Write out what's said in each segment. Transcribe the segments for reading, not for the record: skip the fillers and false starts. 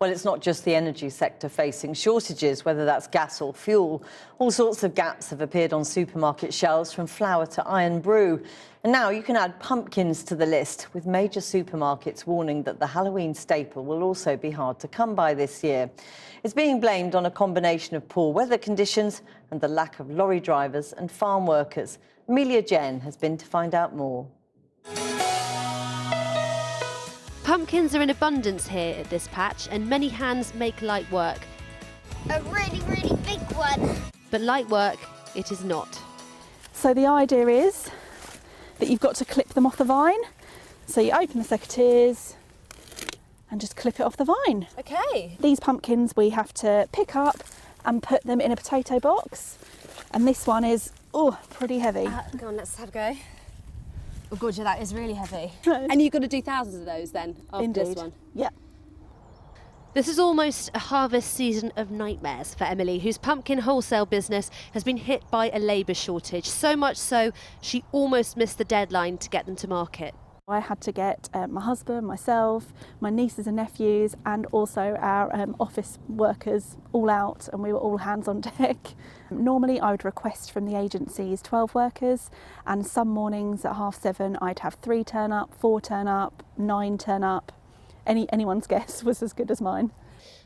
Well, it's not just the energy sector facing shortages, whether that's gas or fuel. All sorts of gaps have appeared on supermarket shelves, from flour to Irn Bru. And now you can add pumpkins to the list, with major supermarkets warning that the Halloween staple will also be hard to come by this year. It's being blamed on a combination of poor weather conditions and the lack of lorry drivers and farm workers. Amelia Jen has been to find out more. Pumpkins are in abundance here at this patch, and many hands make light work. A really, really big one. But light work, it is not. So the idea is that you've got to clip them off the vine. So you open the secateurs and just clip it off the vine. Okay. These pumpkins we have to pick up and put them in a potato box. And this one is, pretty heavy. Go on, let's have a go. Oh God, yeah, that is really heavy. Right. And you've got to do thousands of those then, after Indeed. this one? Yeah. This is almost a harvest season of nightmares for Emily, whose pumpkin wholesale business has been hit by a labour shortage, so much so she almost missed the deadline to get them to market. I had to get my husband, myself, my nieces and nephews, and also our office workers all out, and we were all hands on deck. Normally I would request from the agencies 12 workers, and some mornings at 7:30 I'd have 3 turn up, 4 turn up, 9 turn up. Anyone's guess was as good as mine.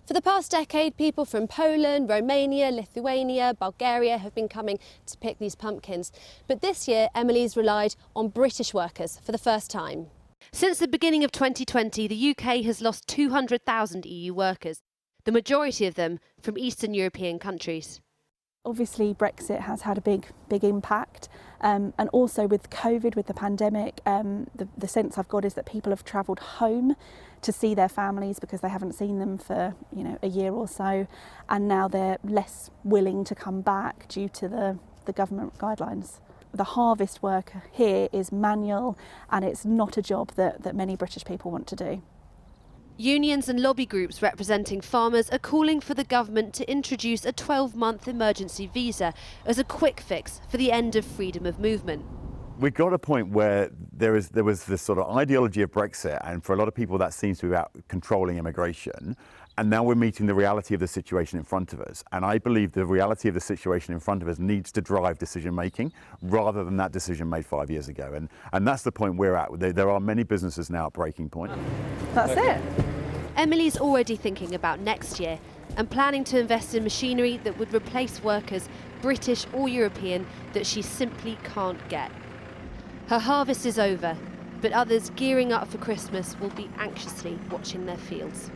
For the past decade, people from Poland, Romania, Lithuania, Bulgaria have been coming to pick these pumpkins. But this year, Emily's relied on British workers for the first time. Since the beginning of 2020, the UK has lost 200,000 EU workers, the majority of them from Eastern European countries. Obviously Brexit has had a big impact, and also with COVID, with the pandemic, the sense I've got is that people have travelled home to see their families because they haven't seen them for a year or so, and now they're less willing to come back due to the government guidelines. The harvest work here is manual, and it's not a job that many British people want to do. Unions and lobby groups representing farmers are calling for the government to introduce a 12-month emergency visa as a quick fix for the end of freedom of movement. We got a point where there was this sort of ideology of Brexit, and for a lot of people that seems to be about controlling immigration. And now we're meeting the reality of the situation in front of us. And I believe the reality of the situation in front of us needs to drive decision making rather than that decision made 5 years ago. And that's the point we're at. There are many businesses now at breaking point. That's it. Emily's already thinking about next year and planning to invest in machinery that would replace workers, British or European, that she simply can't get. Her harvest is over, but others gearing up for Christmas will be anxiously watching their fields.